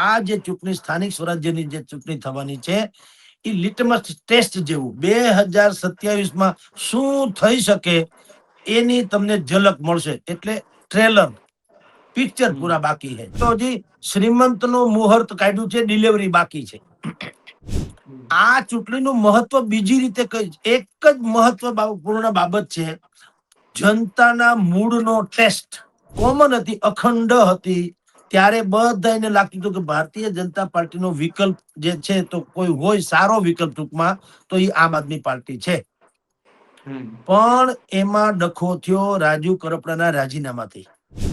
આ જે ચૂંટણી સ્થાનિક સ્વરાજ્યની જે ચૂંટણી થવાની છે એ લિટમસ ટેસ્ટ જેવું 2027 માં શું થઈ શકે એની તમને ઝલક મળશે. એટલે ટ્રેલર પિક્ચર પૂરા બાકી છે. તો હજી શ્રીમંત નું મુહૂર્ત કાઢ્યું છે, ડિલિવરી બાકી છે. આ ચૂંટણીનું મહત્વ બીજી રીતે એક જ મહત્વપૂર્ણ બાબત છે, જનતાના મૂડનો ટેસ્ટ. કોમન હતી, અખંડ હતી, ત્યારે બધાને લાગતું હતું કે ભારતીય જનતા પાર્ટીનો વિકલ્પ જે છે તો કોઈ હોય સારો વિકલ્પ ટૂંકમાં તો એ આમ આદમી પાર્ટી છે. પણ એમાં ડખો થયો રાજુ કરપડાના રાજીનામાથી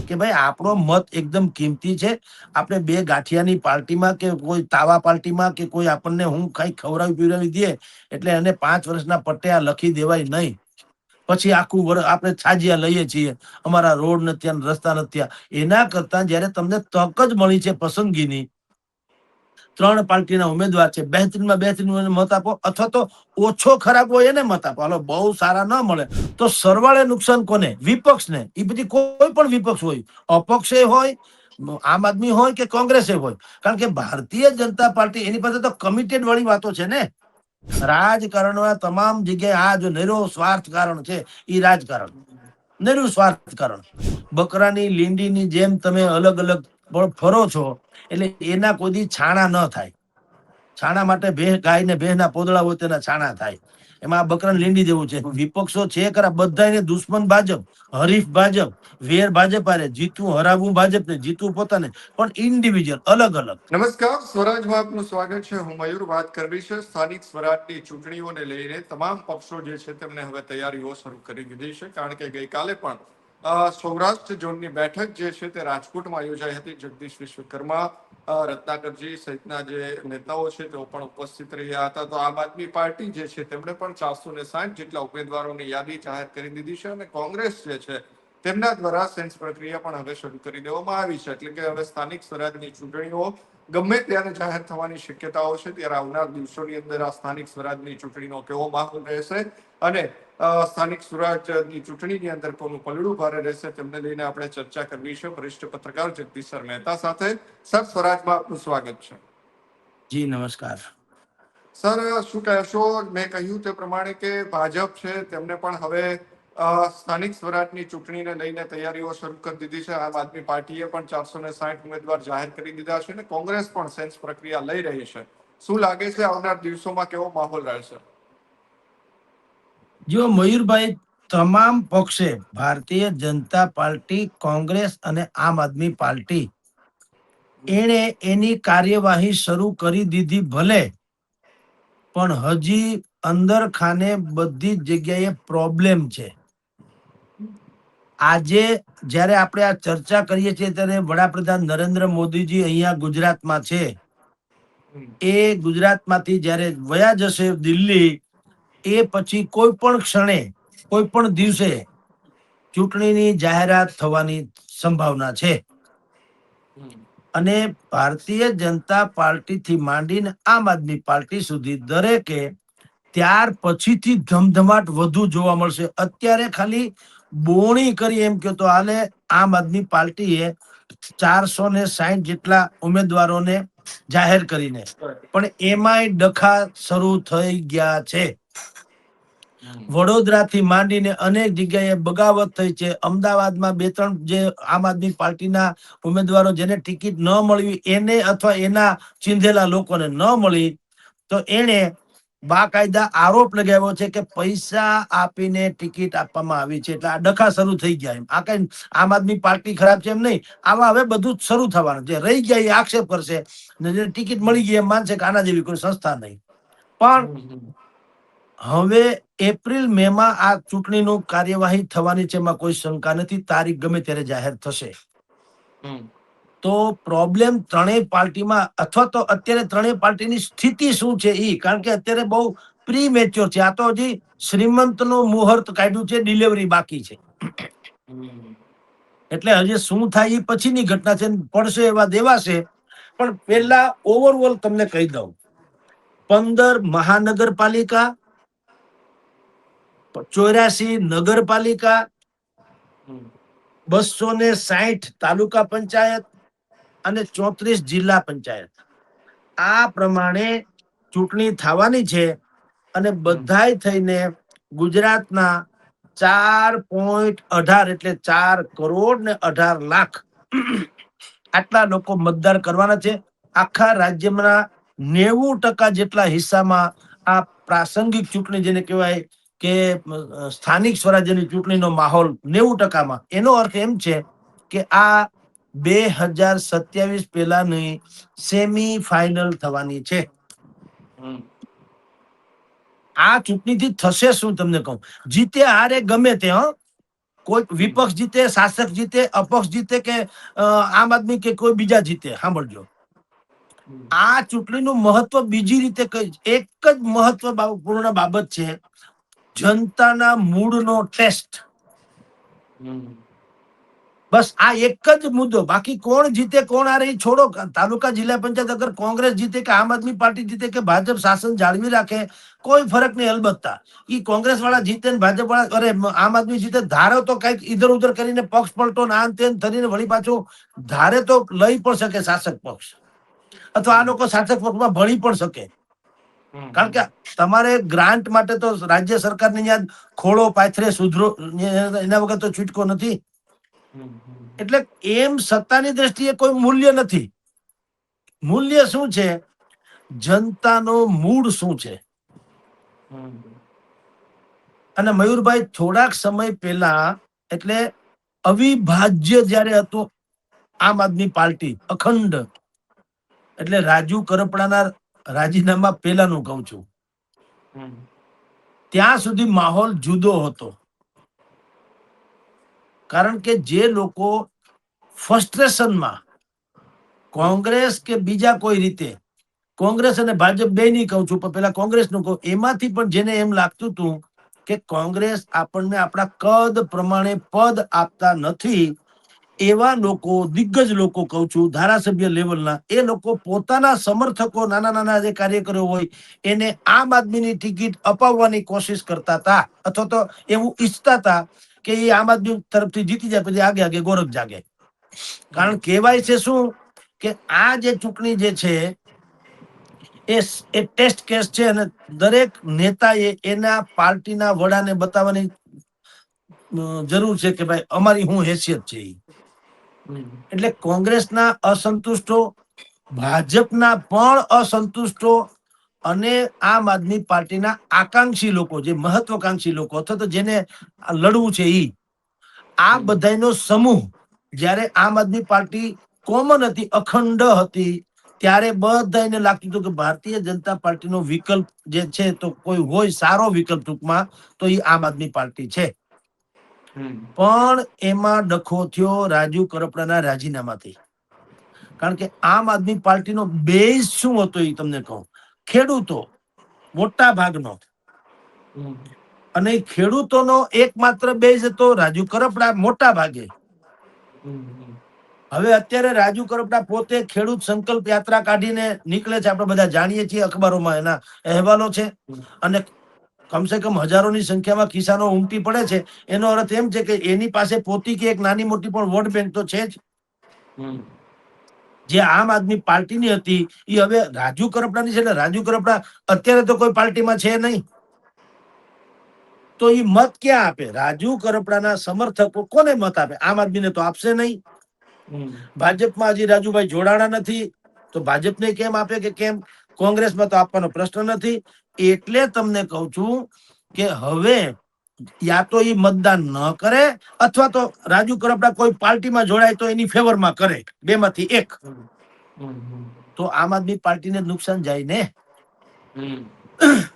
કે ભાઈ આપણો મત એકદમ કિંમતી છે, આપણે બે ગાંઠિયાની પાર્ટીમાં કે કોઈ તાવા પાર્ટીમાં કે કોઈ આપણને હું કઈ ખવડાવી પીવડાવી દે એટલે એને 5 વર્ષના પટ્યા લખી દેવાય નહીં. પછી આખું વર્ષ આપણે છાજિયા લઈએ છીએ, અમારા રોડ નથી, રસ્તા નથી. એના કરતા જયારે તમને તક જ મળી છે પસંદગીની, 3 પાર્ટીના ઉમેદવાર છે, બેહતરીનમાં બેહતરીન મત આપો, અથવા તો ઓછો ખરાબ હોય એને મત આપો. હાલો બહુ સારા ન મળે તો સરવાળે નુકસાન કોને? વિપક્ષને. એ બધી કોઈ પણ વિપક્ષ હોય, અપક્ષે હોય, આમ આદમી હોય કે કોંગ્રેસે હોય, કારણ કે ભારતીય જનતા પાર્ટી એની પાસે તો કમિટેડ વાળી વાતો છે ને. રાજકારણમાં તમામ જગ્યાએ આ જો નિરો સ્વાર્થ કારણ છે, એ રાજકારણ નિરું સ્વાર્થ કારણ. બકરાની લીંડીની જેમ તમે અલગ અલગ ફરો છો એટલે એના કોઈ છાણા ન થાય. છાણા માટે ગાય ને ભેંસના પોદળા હોય તેના છાણા થાય. એમાં આ બકરા લીંડી જેવું છે. વિપક્ષો છે ખરા, બધાને દુશ્મન ભાજપ, હરીફ ભાજપ, વેર ભાજપ, જીતવું હરાવવું ભાજપ ને જીતવું પોતાને, પણ ઇન્ડિવિજ્યુઅલ અલગ અલગ. નમસ્કાર, સ્વરાજમાં આપનું સ્વાગત છે. હું મયુર વાત કરવી છે. સ્થાનિક સ્વરાજની ચૂંટણીઓને લઈને તમામ પક્ષો જે છે તેમને હવે તૈયારીઓ શરૂ કરી દીધી છે, કારણ કે ગઈકાલે પણ સૌરાષ્ટ્ર ઝોનની બેઠક જે છે તે રાજકોટમાં યોજાઈ હતી. જગદીશ વિશ્વકર્મા, રત્નાકરજી સહિતના જે નેતાઓ છે તેઓ પણ ઉપસ્થિત રહ્યા હતા. તો આમ આદમી પાર્ટી જે છે તેમણે પણ 460 જેટલા ઉમેદવારોની યાદી જાહેર કરી દીધી છે, અને કોંગ્રેસ જે છે તેમના દ્વારા સેન્સ પ્રક્રિયા પણ હવે શરૂ કરી દેવામાં આવી છે. એટલે કે હવે સ્થાનિક સ્વરાજની ચૂંટણીઓ ગમે ત્યારે જાહેર થવાની શક્યતાઓ છે. ત્યારે આવનાર દિવસોની અંદર આ સ્થાનિક સ્વરાજની ચૂંટણીનો કેવો માહોલ રહેશે અને સ્થાનિક સ્વરાજની ચૂંટણીની અંદર કોનું પલડું ભારે રહેશે તેમને લઈને આપણે ચર્ચા કરવી છે વરિષ્ઠ પત્રકાર જગદીશ મહેતા સાથે. સર, સ્વરાજમાં આપનું સ્વાગત છે. જી નમસ્કાર સર. શું કહેશો? મેં કહ્યું તે પ્રમાણે કે ભાજપ છે તેમને પણ હવે સ્થાનિક સ્વરાજની ચૂંટણીને લઈને તૈયારીઓ શરૂ કરી દીધી છે. આમ આદમી પાર્ટીએ પણ 460 ઉમેદવાર જાહેર કરી દીધા છે અને કોંગ્રેસ પણ સેન્સ પ્રક્રિયા લઈ રહી છે. શું લાગે છે આવનાર દિવસોમાં કેવો માહોલ રહેશે? જો મયુરભાઈ, તમામ પક્ષે ભારતીય જનતા પાર્ટી, કોંગ્રેસ અને આમ આદમી પાર્ટી એણે એની કાર્યવાહી શરૂ કરી દીધી ભલે, પણ હજી અંદર ખાને બધી જ જગ્યાએ પ્રોબ્લેમ છે. આજે જ્યારે આપણે આ ચર્ચા કરીએ છીએ ત્યારે વડાપ્રધાન નરેન્દ્ર મોદીજી અહીંયા ગુજરાતમાં છે. એ ગુજરાતમાંથી જ્યારે વયા જશે દિલ્હી, એ પછી કોઈ પણ ક્ષણે, કોઈ પણ દિવસે ચૂંટણીની જાહેરાત થવાની સંભાવના છે. અને ભારતીય જનતા પાર્ટીથી માંડીને આમ આદમી પાર્ટી સુધી દરેકે ત્યાર પછીથી ધમધમાટ વધુ જોવા મળશે. અત્યારે ખાલી બોણી કરી એમ કે તો હાલે, આમ આદમી પાર્ટીએ 460 જેટલા ઉમેદવારોને જાહેર કરીને, પણ એમાંય ડખા શરૂ થઈ ગયા છે. વડોદરાથી માંડીને અનેક જગ્યાએ બગાવત થઈ છે. અમદાવાદમાં 2-3 જે આમ આદમી પાર્ટીના ઉમેદવારો જેને ટિકિટ ન મળી એને અથવા એના ચીંધેલા લોકોને ન મળી, તો એને બાકાયદા આરોપ લગાવ્યો છે કે પૈસા આપીને ટિકિટ આપવામાં આવી છે. એટલે આ ડખા શરૂ થઈ ગયા. એમ આ કઈ આમ આદમી પાર્ટી ખરાબ છે એમ નહીં, આવા હવે બધું શરૂ થવાનું. જે રહી ગયા એ આક્ષેપ કરશે ને જે ટિકિટ મળી ગઈ એમ માનશે કે આના જેવી કોઈ સંસ્થા નહીં. પણ હવે એપ્રિલ મે માં આ ચૂંટણીનું કાર્યવાહી થવાની છે, એમાં કોઈ શંકા નથી. તારીખ ગમે ત્યારે જાહેર થશે. તો પ્રોબ્લેમ ત્રણેય પાર્ટીમાં, અથવા તો અત્યારે ત્રણેય પાર્ટીની સ્થિતિ શું છે ઈ, કારણ કે અત્યારે બહુ પ્રી મેચ્યોર છે. આ તો હજી શ્રીમંતનું મુહૂર્ત કાઢ્યું છે, ડિલિવરી બાકી છે. એટલે હજી શું થાય એ પછીની ઘટના છે. પડશે એવા દેવાશે. પણ પેલા ઓવરઓલ તમને કહી દઉં, 15 મહાનગરપાલિકા, 84 નગરપાલિકા, 260 તાલુકા પંચાયત અને 34 જિલ્લા પંચાયત. આ પ્રમાણે ચૂંટણી થવાની છે અને બધાય થઈને ગુજરાતના 4.18 એટલે 4,18,00,000 આટલા લોકો મતદાર કરવાના છે. આખા રાજ્યમાં 90% જેટલા હિસ્સામાં આ પ્રાસંગિક ચૂંટણી જેને કહેવાય કે સ્થાનિક સ્વરાજ્યની ચૂંટણીનો માહોલ 90%માં. એનો અર્થ એમ છે કે આ 2027 પહેલાની સેમી ફાઇનલ થવાની છે. આ ચૂંટણીથી થશે શું તમને કહું, જીતે હારે ગમે તે, કોઈ વિપક્ષ જીતે, શાસક જીતે, અપક્ષ જીતે કે આમ આદમી કે કોઈ બીજા જીતે, સાંભળજો, આ ચૂંટણીનું મહત્વ બીજી રીતે કઈ, એક જ મહત્વપૂર્ણ બાબત છે, જનતાના મૂડનો ટેસ્ટ. બસ આ એક જ મુદ્દો. બાકી કોણ જીતે કોણ આ રહી છોડો. તાલુકા જિલ્લા પંચાયત અગર કોંગ્રેસ જીતે કે આમ આદમી પાર્ટી જીતે કે ભાજપ શાસન જાળવી રાખે, કોઈ ફરક નહીં. અલબત્તા ઈ કોંગ્રેસ વાળા જીતે ને ભાજપ વાળા અરે આમ આદમી જીતે, ધારે તો કઈક ઇધર ઉધર કરીને પક્ષ પલટો ના તેમ થઈને વળી પાછું ધારે તો લઈ પણ શકે શાસક પક્ષ, અથવા આ લોકો શાસક પક્ષમાં ભળી પણ શકે. કારણ કે તમારે ગ્રાન્ટ માટે તો રાજ્ય સરકારની યાદ ખોળો પાથરે સુધરો, એના વગર તો છૂટકો નથી. એટલે એમ સત્તાની દ્રષ્ટિએ કોઈ મૂલ્ય નથી. મૂલ્ય શું છે? જનતાનો મૂડ શું છે? અને મયુરભાઈ, થોડાક સમય પહેલા એટલે અવિભાજ્ય જ્યારે હતું આમ આદમી પાર્ટી અખંડ, એટલે રાજુ કરપડાના રાજીનામા પહેલાનું કહું છું, ત્યાં સુધી માહોલ જુદો હતો. કારણ કે જે લોકો ફ્રસ્ટ્રેશનમાં કોંગ્રેસ કે બીજા કોઈ રીતે, કોંગ્રેસ અને ભાજપ બે નહીં કહું છું, પણ પેલા કોંગ્રેસનું કહું, એમાંથી પણ જેને એમ લાગતું હતું કે કોંગ્રેસ આપણને આપણા કદ પ્રમાણે પદ આપતા નથી, એવા લોકો, દિગ્ગજ લોકો કહું છું, ધારાસભ્ય લેવલના, એ લોકો પોતાના સમર્થકો, નાના નાના જે કાર્યકરો હોય, એને આમ આદમીની ટિકિટ અપાવવાની કોશિશ કરતા હતા, અથવા તો એવું ઈચ્છતા હતા કે એ આમ આદમી તરફથી જીતી જાય, પછી આગે આગે ગોરખ જાગે. કારણ કહેવાય છે શું કે આ જે ચૂંટણી જે છે એ ટેસ્ટ કેસ છે, અને દરેક નેતાએ એના પાર્ટીના વડાને બતાવવાની જરૂર છે કે ભાઈ અમારી શું હેસિયત છે. એટલે કોંગ્રેસના અસંતુષ્ટો, ભાજપના પણ અસંતુષ્ટો, અને આમ આદમી પાર્ટીના આકાંક્ષી લોકો, જે મહત્વકાંક્ષી લોકો, અથવા તો જેને લડવું છે, આ બધાનો સમૂહ જ્યારે આમ આદમી પાર્ટી કોમન હતી, અખંડ હતી, ત્યારે બધાને લાગતું હતું કે ભારતીય જનતા પાર્ટીનો વિકલ્પ જે છે, તો કોઈ હોય સારો વિકલ્પ ટૂંકમાં, તો એ આમ આદમી પાર્ટી છે. પણ એમાં ડખો થયો રાજુ કરપડાના રાજીનામાથી. કારણ કે આમ આદમી પાર્ટીનો બેઝ શું હતો એ તમને કહું, ખેડૂતો મોટા ભાગનો, અને ખેડૂતોનો એકમાત્ર બેઝ હતો રાજુ કરપડા મોટા ભાગે. હવે અત્યારે રાજુ કરપડા પોતે ખેડૂત સંકલ્પ યાત્રા કાઢીને નીકળે છે, આપણે બધા જાણીએ છીએ, અખબારોમાં એના અહેવાલો છે, અને કમસે કમ હજારોની સંખ્યામાં કિસાનો ઉમટી પડે છે. એનો અર્થ એમ છે કે એની પાસે પોતી કે એક નાની મોટી પણ વોટ બેંક તો છે જ. જે આમ આદમી પાર્ટીની હતી એ હવે રાજુ કરપડાની છે, એટલે રાજુ કરપડા અત્યારે તો કોઈ પાર્ટીમાં છે નહીં, તો એ મત ક્યાં આપે? રાજુ કરપડાના સમર્થકો કોને મત આપે? આમ આદમીને તો આપશે નહીં. ભાજપમાં હજી રાજુભાઈ જોડાણા નથી, તો ભાજપને કેમ આપે કે કેમ? કોંગ્રેસમાં તો આપવાનો પ્રશ્ન નથી. એટલે તમને કહું છું કે હવે યા તો એ મતદાન ન કરે, અથવા તો રાજુ કરપડા કોઈ પાર્ટીમાં જોડાય તો એની ફેવરમાં કરે, બેમાંથી એક. તો આમ આદમી પાર્ટીને નુકસાન જાય ને,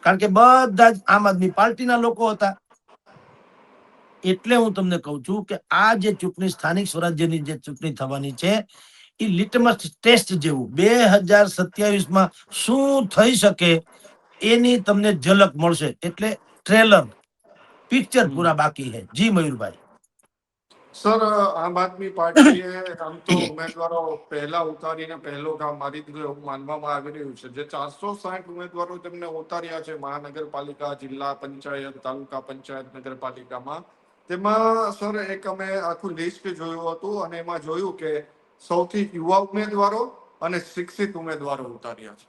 કારણ કે બધા જ આમ આદમી પાર્ટીના લોકો હતા. એટલે હું તમને કહું છું કે આ જે ચૂંટણી, સ્થાનિક સ્વરાજ્યની જે ચૂંટણી થવાની છે, એ લિટમસ ટેસ્ટ જેવું 2027માં શું થઈ શકે એની તમને ઝલક મળશે. એટલે ટ્રેલર, પિક્ચર પૂરા બાકી है. જી મયુરભાઈ. સર, આમ આદમી પાર્ટીએ આમ તો ઉમેદવારો પહેલા ઉતારીને પહેલો કામ મારી દીધું એવું માનવામાં આવી રહ્યું છે. જે 460 ઉમેદવારો તેમને ઉતાર્યા છે મહાનગરપાલિકા, જિલ્લા પંચાયત, તાલુકા પંચાયત, નગરપાલિકામાં, તેમાં સર એક અમે આખું લિસ્ટ જોયું હતું, અને એમાં જોયું કે સૌથી યુવા ઉમેદવારો અને શિક્ષિત ઉમેદવારો ઉતાર્યા છે.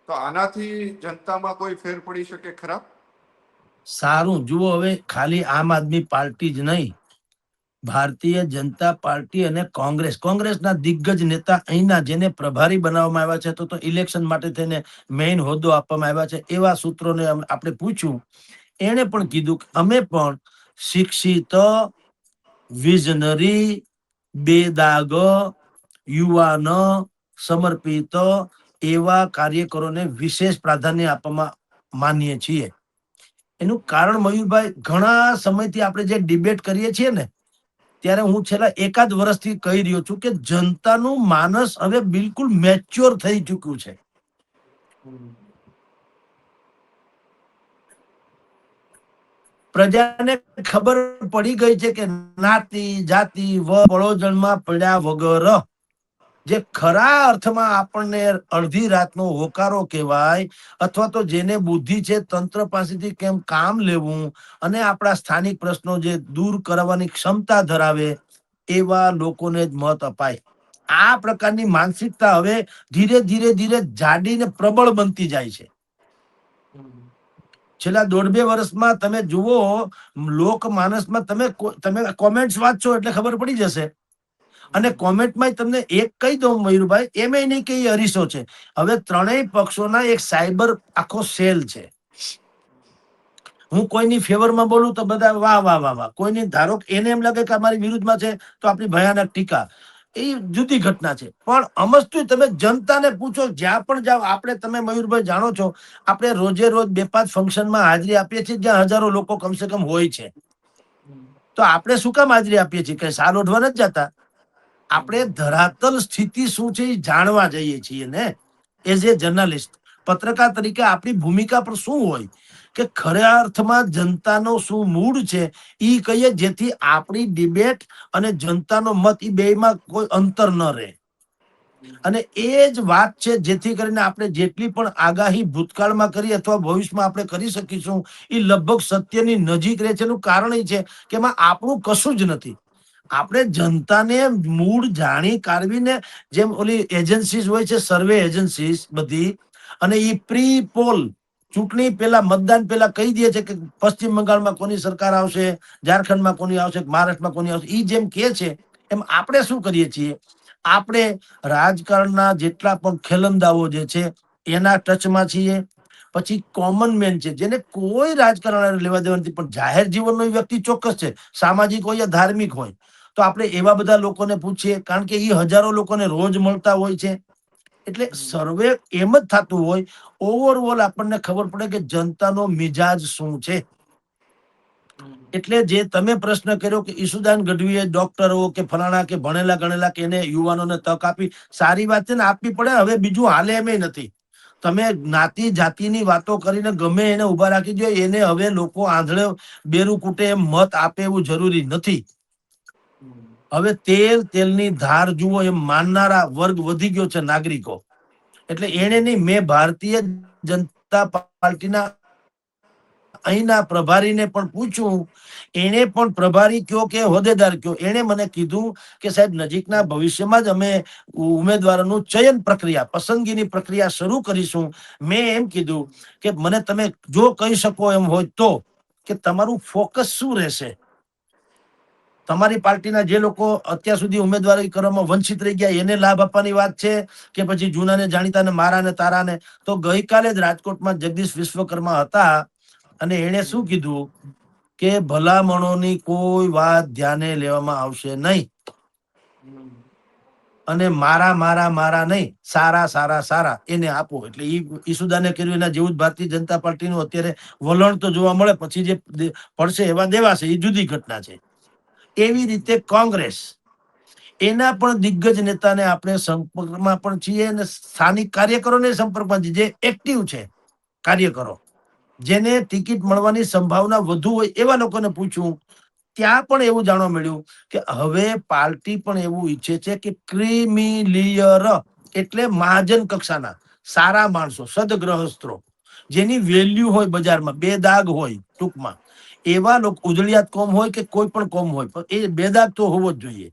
તો આનાથી જનતામાં કોઈ ફેર પડી શકે ખરા? સારું જુઓ, હવે ખાલી આમ આદમી પાર્ટી જ નહીં, ભારતીય જનતા પાર્ટી અને કોંગ્રેસના દિગ્ગજ નેતા અહીંના જેને પ્રભારી બનાવવામાં આવ્યા છે, તો ઇલેક્શન માટે થઈને મેઇન હોદ્દો આપવામાં આવ્યા છે, એવા સૂત્રોને આપણે પૂછ્યું. એણે પણ કીધું કે અમે પણ શિક્ષિત, વિઝનરી, બેદાગ, યુવાન, સમર્પિત એવા કાર્યકરોને વિશેષ પ્રાધાન્ય આપવામાં માનીએ છીએ. એનું કારણ મયુરભાઈ, ઘણા સમયથી આપણે જે ડિબેટ કરીએ છીએ ને, ત્યારે હું છેલ્લા એકાદ વર્ષથી કહી રહ્યો છું કે જનતાનું માનસ હવે બિલકુલ મેચ્યોર થઈ ચૂક્યું છે. પ્રજાને ખબર પડી ગઈ છે કે જ્ઞાતિ, જાતિ, પડોજણમાં પડ્યા વગર જે ખરા અર્થમાં આપણને અડધી રાતનો હોકારો કહેવાય, અથવા તો જેને બુદ્ધિ છે તંત્ર પાસેથી કેમ કામ લેવું અને આપણા સ્થાનિક પ્રશ્નો જે દૂર કરવાની ક્ષમતા ધરાવે એવા લોકોને જ મત અપાય. આ પ્રકારની માનસિકતા હવે ધીરે ધીરે ધીરે જાડી ને પ્રબળ બનતી જાય છે. છેલ્લા 1.5-2 વર્ષમાં તમે જુઓ, લોકમાનસમાં તમે કોમેન્ટ્સ વાંચશો એટલે ખબર પડી જશે. અને કોમેન્ટમાં તમને એક કહી દઉં મયુરભાઈ, એમ નહીં કે એ અરીસો છે. હવે ત્રણેય પક્ષોના એક સાયબર આખો સેલ છે. હું કોઈની ફેવરમાં બોલું તો બધા વાહ વાહ વાહ વાહ, કોઈની ધારો એને એમ લાગે કે અમારી વિરુદ્ધમાં છે તો આપણી ભયાનક ટીકા. એ જુદી ઘટના છે. પણ અમસ્તુ તમે જનતાને પૂછો, જ્યાં પણ જાઓ, આપણે તમે મયુરભાઈ જાણો છો, આપણે રોજે રોજ 2-5 ફંક્શનમાં હાજરી આપીએ છીએ જ્યાં હજારો લોકો કમસે કમ હોય છે. તો આપણે શું કામ હાજરી આપીએ છીએ? કે સાર ઓઢવા નથી જતા. આપણે ધરાતલ સ્થિતિ શું છે એ જાણવા જઈએ છીએ ને. એઝ એ જર્નલિસ્ટ, પત્રકાર તરીકે આપણી ભૂમિકા પર શું હોય કે ખરા અર્થમાં જનતાનો શું મૂડ છે એ કહીએ, જેથી આપણી ડિબેટ અને જનતાનો મત એ બેમાં કોઈ અંતર ન રહે. અને એ જ વાત છે જેથી કરીને આપણે જેટલી પણ આગાહી ભૂતકાળમાં કરી અથવા ભવિષ્યમાં આપણે કરી શકીશું એ લગભગ સત્યની નજીક રહે છે. એનું કારણ એ છે કે એમાં આપણું કશું જ નથી. આપણે જનતાને મૂળ જાણી કાઢવીને, જેમ ઓલી એજન્સીસ હોય છે, સર્વે એજન્સીસ બધી, અને એ પ્રી પોલ ચૂંટણી પહેલા, મતદાન પહેલા કહી દે છે કે પશ્ચિમ બંગાળમાં કોની સરકાર આવશે, ઝારખંડમાં કોની આવશે, મહારાષ્ટ્રમાં કોની આવશે. એ જેમ કે છે એમ આપણે શું કરીએ છીએ, આપણે રાજકારણના જેટલા પણ ખેલંદાઓ જે છે એના ટચમાં છીએ. પછી કોમન મેન છે, જેને કોઈ રાજકારણ લેવા દેવા નથી, પણ જાહેર જીવનનો વ્યક્તિ ચોક્કસ છે, સામાજિક હોય યા ધાર્મિક હોય. તો આપણે એવા બધા લોકોને પૂછીએ, કારણ કે એ હજારો લોકોને રોજ મળતા હોય છે. એટલે સર્વે એમ જ થતું હોય, ઓવરઓલ આપણને ખબર પડે કે જનતાનો મિજાજ શું છે. એટલે જે તમે પ્રશ્ન કર્યો કે ઈસુદાન ગઢવીએ ડોક્ટરો કે ફલાણા કે ભણેલા ગણેલા કે એને યુવાનોને તક આપી, સારી વાત છે ને, આપવી પડે. હવે બીજું હાલે એમ નથી. તમે જ્ઞાતિ જાતિની વાતો કરીને ગમે એને ઉભા રાખી દો, એને હવે લોકો આંધળે બેરું કૂટે એમ મત આપે એવું જરૂરી નથી. હવે તેલની ધાર જુઓ એમ માનનારા વર્ગ વધી ગયો છે, નાગરિકો. એટલે એને નહીં, મેં ભારતીય જનતા પાર્ટીના અહીંના પ્રભારીને પણ પૂછ્યું. એને પણ પ્રભારી કયો કે હોદ્દેદાર કયો, એને મને કીધું કે સાહેબ નજીકના ભવિષ્યમાં જ અમે ઉમેદવારોનું ચયન પ્રક્રિયા, પસંદગીની પ્રક્રિયા શરૂ કરીશું. મેં એમ કીધું કે મને તમે જો કહી શકો એમ હોય તો, કે તમારું ફોકસ શું રહેશે. તમારી પાર્ટીના જે લોકો અત્યાર સુધી ઉમેદવારી કરવામાં વંચિત રહી ગયા એને લાભ આપવાની વાત છે, કે પછી જૂનાને જાણીતાને મારાને તારાને. તો ગઈકાલે જ રાજકોટમાં જગદીશ વિશ્વકર્મા હતા અને એને શું કીધું કે ભલામણોની કોઈ વાત ધ્યાને લેવામાં આવશે નહીં, અને મારા મારા મારા નહીં, સારા સારા સારા એને આપો. એટલે ઈસુદાને કર્યું એના જેવું જ ભારતીય જનતા પાર્ટીનું અત્યારે વલણ તો જોવા મળે. પછી જે પડશે એવા દેવાશે, એ જુદી ઘટના છે. એવી રીતે કોંગ્રેસ, એના પણ દિગ્ગજ નેતાને આપણે સંપર્કમાં પણ છીએ અને સ્થાનિક કાર્યકરોને સંપર્કમાં છીએ, જે એક્ટિવ છે કાર્યકરો, જેને ટિકિટ મળવાની સંભાવના વધુ હોય એવા લોકોને પૂછ્યું. ત્યાં પણ એવું જાણવા મળ્યું કે હવે પાર્ટી પણ એવું ઈચ્છે છે કે ક્રિમિલિયર, એટલે મહાજન કક્ષાના સારા માણસો, સદગ્રહસ્થો, જેની વેલ્યુ હોય બજારમાં, બેદાગ હોય, ટૂંકમાં એવા લોકો, ઉજળિયાત કોમ હોય કે કોઈ પણ કોમ હોય, પણ એ બેદાગ તો હોવો જ જોઈએ.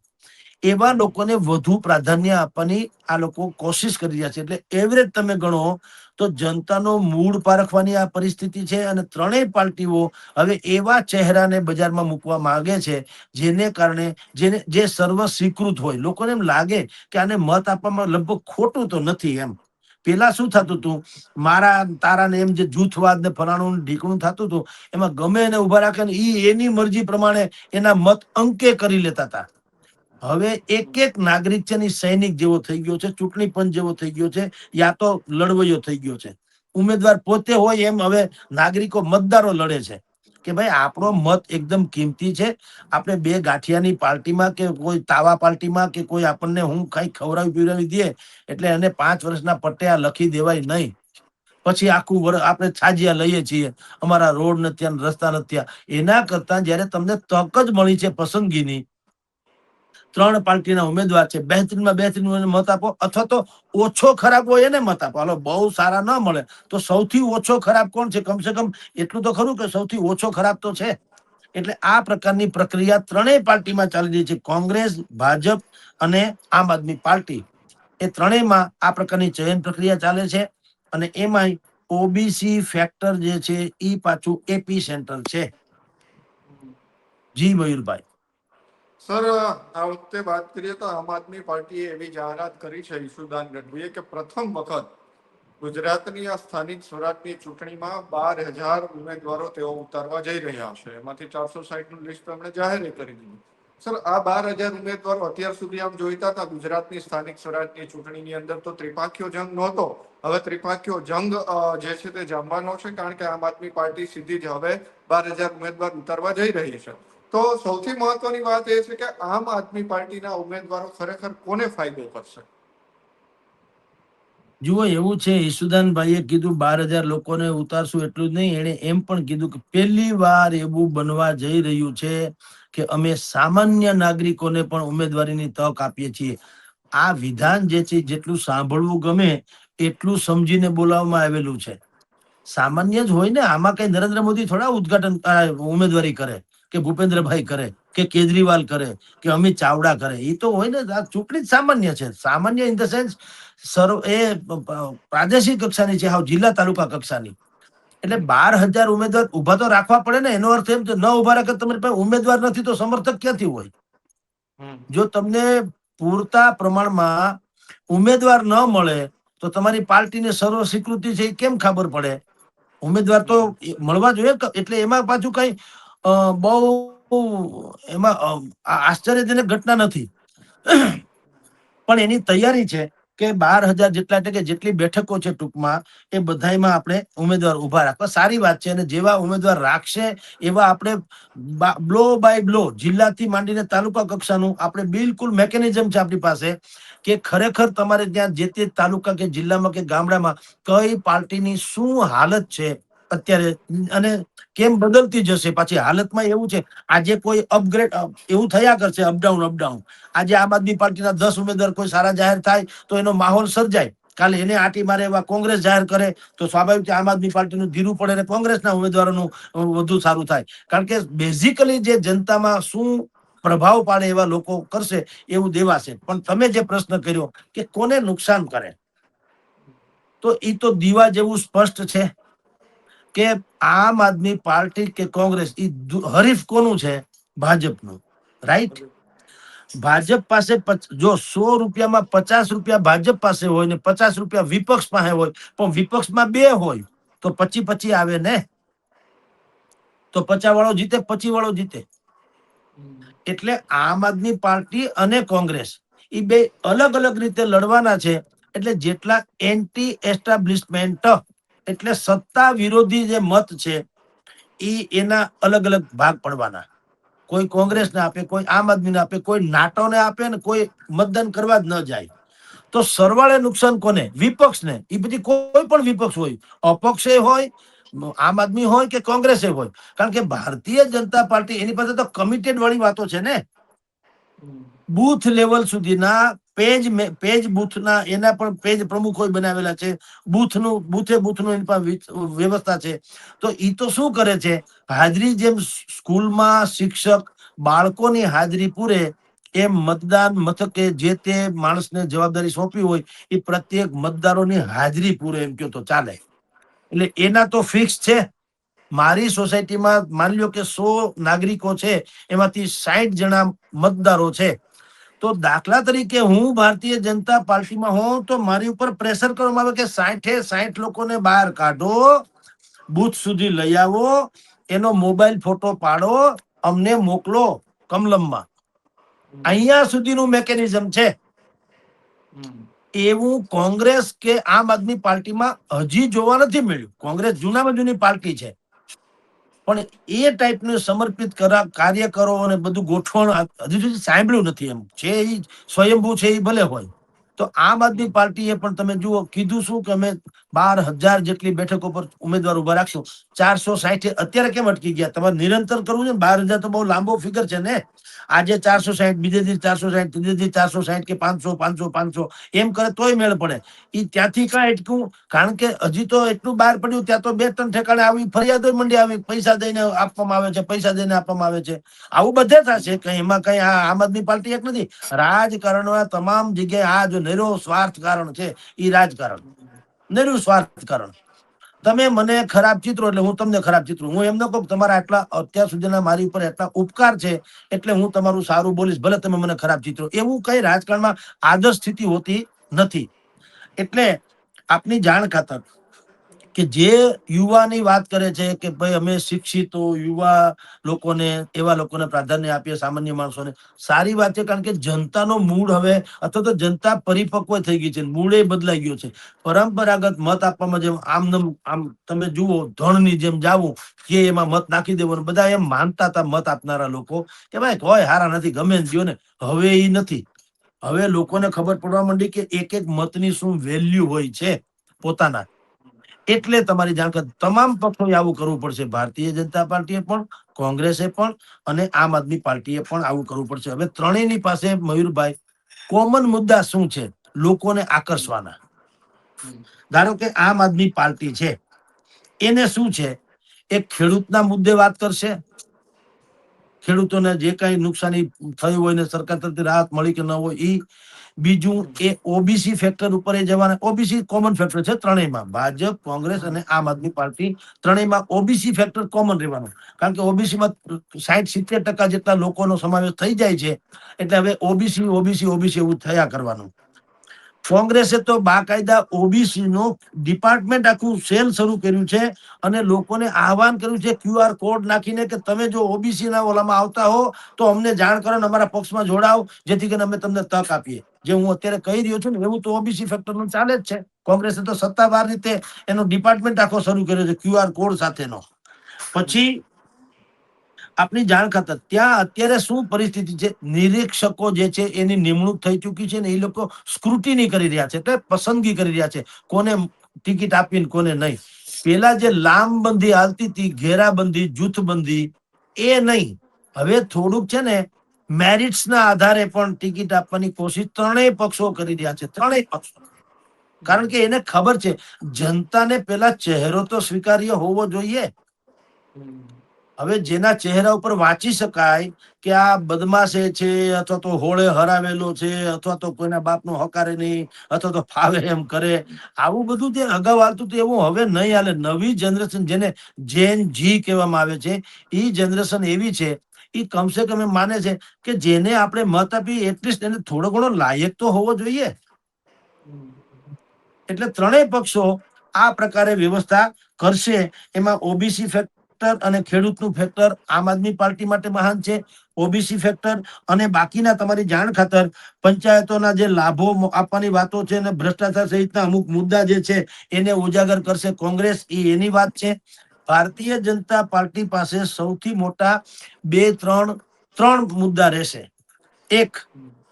એવા લોકોને વધુ પ્રાધાન્ય આપવાની આ લોકો કોશિશ કરી રહ્યા છે. એટલે એવરેજ તમે ગણો તો જનતાનો મૂડ પારખવાની આ પરિસ્થિતિ છે, અને ત્રણેય પાર્ટીઓ હવે એવા ચહેરાને બજારમાં મૂકવા માંગે છે જેને કારણે જે સર્વ સ્વીકૃત હોય. લોકોને એમ લાગે કે આને મત આપવામાં લગભગ ખોટું તો નથી એમ. પેલા શું થતું હતું, મારા તારા ને એમ જે જૂથવાદ ને ફલાણું ને ઢીકણું થતું હતું, એમાં ગમે એને ઉભા રાખે ને એની મરજી પ્રમાણે એના મત અંકે કરી લેતા હતા. હવે એક એક નાગરિક છે ને સૈનિક જેવો થઈ ગયો છે, ચૂંટણી પંચ જેવો થઈ ગયો છે, યા તો લડવૈયો થઈ ગયો છે. ઉમેદવાર પોતે હોય એમ હવે નાગરિકો મતદારો લડે છે કે ભાઈ આપણો મત એકદમ કિંમતી છે. આપણે બે ગાંઠિયાની પાર્ટીમાં કે કોઈ તાવા પાર્ટીમાં કે કોઈ આપણને હું કઈ ખવડાવી પીવડાવી દે એટલે એને 5 વર્ષના પટ્ટે આ લખી દેવાય નહીં. પછી આખું વર્ષ આપણે છાજિયા લઈએ છીએ, અમારા રોડ નથી ત્યાં, રસ્તા નથી ત્યાં. એના કરતા જયારે તમને તક જ મળી છે પસંદગીની, 3 પાર્ટીના ઉમેદવાર છે, બેહતરીનમાં બેહતરીન મત આપો, અથવા તો ઓછો ખરાબ હોય એને મત આપો. હાલો બહુ સારા ન મળે તો સૌથી ઓછો ખરાબ કોણ છે, કમસે કમ એટલું તો ખરું કે સૌથી ઓછો ખરાબ તો છે. એટલે આ પ્રકારની પ્રક્રિયા ત્રણેય પાર્ટીમાં ચાલી રહી છે. કોંગ્રેસ, ભાજપ અને આમ આદમી પાર્ટી, એ ત્રણેયમાં આ પ્રકારની ચયન પ્રક્રિયા ચાલે છે. અને એમાંય ઓબીસી ફેક્ટર જે છે એ પાછું એપી સેન્ટર છે. જી મયુરભાઈ. સર, આ વખતે વાત કરીએ તો આમ આદમી પાર્ટીએ એવી જાહેરાત કરી છે ઈશુદાન ગઢવીએ કે પ્રથમ વખત ગુજરાતની આ સ્થાનિક સ્વરાજની ચૂંટણીમાં 12,000 ઉમેદવારો તેઓ ઉતારવા જઈ રહ્યા છે. એમાંથી 460 નું લિસ્ટ તેમણે જાહેર કરી દીધું. સર, આ 12,000 ઉમેદવારો અત્યાર સુધી આમ જોઈતા હતા ગુજરાતની સ્થાનિક સ્વરાજની ચૂંટણીની અંદર તો ત્રિપાખીયો જંગ નહોતો. હવે ત્રિપાખીયો જંગ જે છે તે જામવાનો છે, કારણ કે આમ આદમી પાર્ટી સીધી જ હવે 12,000 ઉમેદવાર ઉતારવા જઈ રહી છે. તો સૌથી મહત્વની વાત એ છે કે આમ આદમી પાર્ટીના ઉમેદવારો ખરેખર કોને ફાયદો કરશે? જુઓ, એવું છે, ઈશુદાનભાઈએ કીધું 12,000 લોકોને ઉતારશું એટલું જ નહીં, એને એમ પણ કીધું કે પહેલી વાર એવું બનવા જઈ રહ્યું છે કે અમે સામાન્ય નાગરિકોને પણ ઉમેદવારીની તક આપીએ છીએ. આ વિધાન જે છે જેટલું સાંભળવું ગમે એટલું સમજીને બોલાવવામાં આવેલું છે. સામાન્ય જ હોય ને, આમાં કઈ નરેન્દ્ર મોદી થોડા ઉદઘાટન ઉમેદવારી કરે, કે ભૂપેન્દ્રભાઈ કરે, કે કેજરીવાલ કરે, કે અમિત ચાવડા કરે. એ તો હોય ને, આ ચૂંટણી જ સામાન્ય છે. સામાન્ય ઇન ધ સેન્સ પ્રાદેશિક કક્ષાની છે, હાવ જિલ્લા તાલુકા કક્ષાની. એટલે 12,000 ઉમેદવાર ઉભા તો રાખવા પડે ને. એનો અર્થ એમ તો ન ઉભા રાખે, તમારી પાસે ઉમેદવાર નથી તો સમર્થક ક્યાંથી હોય? જો તમને પૂરતા પ્રમાણમાં ઉમેદવાર ન મળે તો તમારી પાર્ટીને સર્વ સ્વીકૃતિ છે એ કેમ ખબર પડે? ઉમેદવાર તો મળવા જોઈએ. એટલે એમાં પાછું કઈ બહુ એમાં આશ્ચર્યજનક ઘટના નથી. પણ એની તૈયારી છે કે 12,000 જેટલા, એટલે કે જેટલી બેઠકો છે ટૂંકમાં, એ બધામાં આપણે ઉમેદવાર ઉભા રાખવા. સારી વાત છે. અને જેવા ઉમેદવાર રાખશે એવા આપણે બ્લો બાય બ્લો, જિલ્લાથી માંડીને તાલુકા કક્ષાનું આપણે બિલકુલ મેકેનિઝમ છે આપણી પાસે, કે ખરેખર તમારે ત્યાં જે તે તાલુકા કે જિલ્લામાં કે ગામડામાં કઈ પાર્ટીની શું હાલત છે અત્યારે, અને કેમ બદલતી જશે પાછી હાલતમાં. એવું છે, આજે કોઈ અપગ્રેડ એવું થયા કરશે, અપડાઉન અપડાઉન. આજે આમ આદમી પાર્ટીના 10 ઉમેદવાર કોઈ સારા જાહેર થાય તો એનો માહોલ સર્જાય. કાલે એને આટી મારે એવા કોંગ્રેસ જાહેર કરે તો સ્વાભાવિક આમ આદમી પાર્ટીનું ધીરું પડે અને કોંગ્રેસના ઉમેદવારોનું વધુ સારું થાય. કારણ કે બેઝિકલી જે જનતામાં શું પ્રભાવ પાડે એવા લોકો કરશે એવું દેવાશે. પણ તમે જે પ્રશ્ન કર્યો કે કોને નુકસાન કરે, તો એ તો દીવા જેવું સ્પષ્ટ છે કે આમ આદમી પાર્ટી કે કોંગ્રેસ, એ હરીફ કોનું છે? ભાજપનું. રાઈટ? ભાજપ પાસે જો 100 રૂપિયામાં 50 રૂપિયા ભાજપ પાસે હોય ને 50 રૂપિયા વિપક્ષ પાસે હોય, પણ વિપક્ષમાં 2 હોય તો 25-25 આવે ને. તો 50 વાળો જીતે, 25 વાળો જીતે. એટલે આમ આદમી પાર્ટી અને કોંગ્રેસ એ બે અલગ અલગ રીતે લડવાના છે. એટલે જેટલા એન્ટી એસ્ટાબ્લિશમેન્ટ, એટલે સત્તા વિરોધી જે મત છે એ એના અલગ અલગ ભાગ પડવાના. કોઈ કોંગ્રેસને આપે, કોઈ આમ આદમીને આપે, કોઈ નાટોને આપે, ને કોઈ મતદાન કરવા જ ન જાય. તો સરવાળે નુકસાન કોને? વિપક્ષને. એ બધી કોઈ પણ વિપક્ષ હોય, અપક્ષે હોય, આમ આદમી હોય કે કોંગ્રેસે હોય. કારણ કે ભારતીય જનતા પાર્ટી એની પાસે તો કમિટેડ વાળી વાતો છે ને. બૂથ લેવલ સુધીના પેજ બૂથના એના પણ પેજ પ્રમુખો બનાવેલા છે. બૂથનું એની પાસે વ્યવસ્થા છે. તો એ તો શું કરે છે, હાજરી જેમ સ્કૂલમાં શિક્ષક બાળકોની હાજરી પૂરે એ મતદાન મથકે જે તે માણસને જવાબદારી સોંપી હોય એ પ્રત્યેક મતદારોની હાજરી પૂરે એમ કહો તો ચાલે. એટલે એના તો ફિક્સ છે. મારી સોસાયટીમાં માની લો કે 100 નાગરિકો છે, એમાંથી 60 જણા મતદારો છે. તો દાખલા તરીકે હું ભારતીય જનતા પાર્ટીમાં હોઉં તો મારી ઉપર પ્રેશર કરવામાં આવે કે 60 લોકોને બહાર કાઢો, બૂથ સુધી લઈ આવો, એનો મોબાઈલ ફોટો પાડો, અમને મોકલો કમલમમાં. અહીંયા સુધીનું મેકેનિઝમ છે. એવું કોંગ્રેસ કે આમ આદમી પાર્ટીમાં હજી જોવા નથી મળ્યું. કોંગ્રેસ જૂનામાં જૂની પાર્ટી છે, પણ એ ટાઈપનું સમર્પિત કાર્યકરો અને બધું ગોઠવણ હજી સુધી સાંભળ્યું નથી. એમ છે એ સ્વયંભૂ છે એ ભલે હોય. તો આમ આદમી પાર્ટીએ પણ તમે જુઓ કીધું શું કે અમે 12,000 જેટલી બેઠકો પર ઉમેદવાર ઉભા રાખશું. 460 અત્યારે કેમ અટકી ગયા? તમારે નિરંતર કરવું છે ને. 12,000 તો બહુ લાંબો ફિગર છે ને. આજે 460, બીજે દી 460, ત્રીજે દી 460 કે 500 500 500 એમ કરે તોય મેળ પડે. એ ત્યાંથી કાંઈ અટકું? કારણ કે હજી તો એટલું બહાર પડ્યું, ત્યાં તો 2-3 ઠેકાણે આવી ફરિયાદો મંડી આવી, પૈસા દઈને આપવામાં આવે છે, પૈસા દઈને આપવામાં આવે છે. આવું બધે થશે. કઈ એમાં કઈ આમ આદમી પાર્ટી એક નથી. રાજકારણમાં તમામ જગ્યાએ આ જો નિરો સ્વાર્થ કારણ છે, એ રાજકારણ નિરો સ્વાર્થ કારણ. તમે મને ખરાબ ચિત્રો એટલે હું તમને ખરાબ ચિત્રો. હું એમ ન કહું તમારા આટલા અત્યાર સુધીના મારી ઉપર એટલા ઉપકાર છે એટલે હું તમારું સારું બોલીશ, ભલે તમે મને ખરાબ ચિત્રો. એવું કઈ રાજકારણમાં આદર્શ સ્થિતિ હોતી નથી. એટલે આપની જાણ ખાતર કે જે યુવાની વાત કરે છે કે ભાઈ અમે શિક્ષિતો યુવા લોકોને, એવા લોકોને પ્રાધાન્ય આપીએ, સામાન્ય માણસોને, સારી વાત છે. કારણ કે જનતાનો મૂડ હવે અથવા તો જનતા પરિપક્વ થઈ ગઈ છે, મૂડે બદલાઈ ગયો છે. પરંપરાગત મત આપવામાં જેમ આમ તમે જુઓ ધણની જેમ જાવું કે એમાં મત નાખી દેવાનું, બધા એમ માનતા હતા મત આપનારા લોકો કે ભાઈ કોઈ હારા નથી, ગમે ગયો ને. હવે એ નથી. હવે લોકોને ખબર પડવા માંડી કે એક એક મતની શું વેલ્યુ હોય છે પોતાના. એટલે તમારી જાણકારી તમામ પક્ષોએ આવું કરવું પડશે. ભારતીય જનતા પાર્ટીએ પણ, કોંગ્રેસે પણ અને આમ આદમી પાર્ટીએ પણ આવું કરવું પડશે. હવે ત્રણેયની પાસે મયુરભાઈ કોમન મુદ્દા શું છે લોકોને આકર્ષવાના? ધારો કે આમ આદમી પાર્ટી છે, એને શું છે? એક ખેડૂતના મુદ્દે વાત કરશે. ખેડૂતોને જે કઈ નુકસાની થયું હોય ને સરકાર તરફથી રાહત મળી કે ન હોય એ. બીજું એ ઓબીસી ફેક્ટર ઉપર જવાના. ઓબીસી કોમન ફેક્ટર છે ત્રણેયમાં, ભાજપ, કોંગ્રેસ અને આમ આદમી પાર્ટી ત્રણેયમાં ઓબીસી ફેક્ટર કોમન રહેવાનું. કારણ કે ઓબીસીમાં 60-70% જેટલા લોકોનો સમાવેશ થઈ જાય છે. એટલે હવે ઓબીસી ઓબીસી ઓબીસી એવું થયા કરવાનું. કોંગ્રેસે તો બાકાયદા ઓબીસી નો ડિપાર્ટમેન્ટ આખું સેલ શરૂ કર્યું છે અને લોકોને આહવાન કર્યું છે QR કોડ નાખીને કે તમે જો ઓબીસી ના ઓલામાં આવતા હો તો અમને જાણ કરો, અમારા પક્ષમાં જોડાઓ, જેથી કરીને અમે તમને તક આપીએ. જે હું અત્યારે કહી રહ્યો છું ને એવું તો ઓબીસી ફેક્ટર નું ચાલે જ છે. કોંગ્રેસે તો સત્તાવાર રીતે એનો ડિપાર્ટમેન્ટ આખો શરૂ કર્યો છે QR કોડ સાથેનો. પછી આપની જાણ ખાતર ત્યાં અત્યારે શું પરિસ્થિતિ છે? નિરીક્ષકો જે છે એની નિમણૂક થઈ ચૂકી છે ને એ લોકો સ્ક્રુટિની કરી રહ્યા છે, એટલે પસંદગી કરી રહ્યા છે કોને ટિકિટ આપીને કોને નહીં. પેલા જે લામબંધી હાલતી હતી, ઘેરાબંધી, જૂથબંધી, એ નહીં. હવે થોડુંક છે ને મેરિટ્સ ના આધારે પણ ટિકિટ આપવાની કોશિશ ત્રણેય પક્ષો કરી રહ્યા છે. ત્રણેય પક્ષો. કારણ કે એને ખબર છે જનતાને પેલા ચહેરો તો સ્વીકાર્ય હોવો જોઈએ. હવે જેના ચહેરા ઉપર વાંચી શકાય કે આ બદમાશે છે, અથવા તો હોળે હરાવેલો છે, અથવા તો કોઈના બાપનો હકારે નહીં, અથવા તો ફાવે એમ કરે, આવું બધું જે અગાઉ હાલતું હતું એવું હવે નહીં હાલે. નવી જનરેશન જેને જેન જી કહેવામાં આવે છે, એ જનરેશન એવી છે, એ કમસે કમ એમ માને છે કે જેને આપણે મત આપી એટલીસ્ટ એને થોડો ઘણો લાયક તો હોવો જોઈએ. એટલે ત્રણેય પક્ષો આ પ્રકારે વ્યવસ્થા કરશે. એમાં ઓબીસી ફેક્ટર અને ખેડૂતનું ફેક્ટર આમ આદમી પાર્ટી માટે મહાન છે. ઓબીસી ફેક્ટર અને બાકીના તમારી જાણ ખાતર પંચાયતોના જે લાભો આપવાની વાતો છે અને ભ્રષ્ટાચાર સહિતના અમુક મુદ્દા જે છે એને ઉજાગર કરશે કોંગ્રેસ. એની વાત છે. ભારતીય જનતા પાર્ટી પાસે સૌથી મોટા ત્રણ મુદ્દા રહેશે. એક,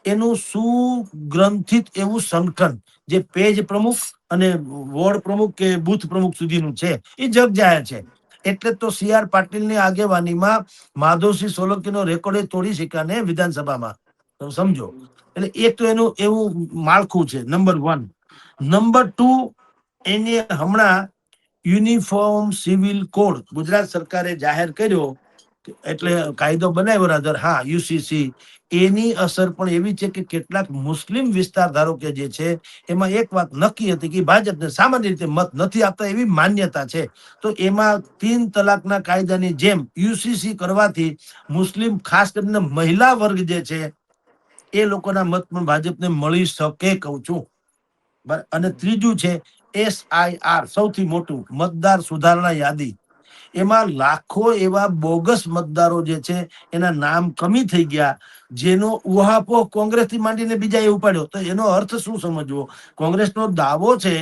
એનું સુગ્રંથિત એવું સંગઠન જે પેજ પ્રમુખ અને વોર્ડ પ્રમુખ કે બુથ પ્રમુખ સુધીનું છે એ જગ જાહેર છે. એટલે તો CR પાટીલની આગેવાનીમાં માધવસિંહ સોલંકીનો રેકોર્ડ તોડી શક્યા ને વિધાનસભામાં. સમજો. એટલે એક તો એનું એવું માળખું છે, નંબર 1. નંબર 2, એને હમણાં યુનિફોર્મ સિવિલ કોડ ગુજરાત સરકારે જાહેર કર્યો એટલે કાયદો બનાવ્યો રાધર, હા, યુસીસી, એની અસર પણ એવી છે કે કેટલાક મુસ્લિમ વિસ્તાર ધારો કે જે છે એમાં એક વાત નક્કી હતી કે ભાજપને સામાન્ય રીતે મત નથી આપતા એવી માન્યતા છે. તો એમાં 3 તલાકના કાયદાની જેમ યુસીસી કરવાથી મુસ્લિમ ખાસ કરીને મહિલા વર્ગ જે છે એ લોકોના મત પણ ભાજપને મળી શકે, કહું છું. અને ત્રીજું છે SIR, સૌથી મોટું મતદાર સુધારણા યાદી. એમાં લાખો એવા બોગસ મતદારો જે છે એના નામ કમી થઈ ગયા, જેનો ઉહાપોહ કોંગ્રેસ થી માંડીને બીજા એ ઉપાડ્યો. તો એનો અર્થ શું સમજવો? કોંગ્રેસનો દાવો છે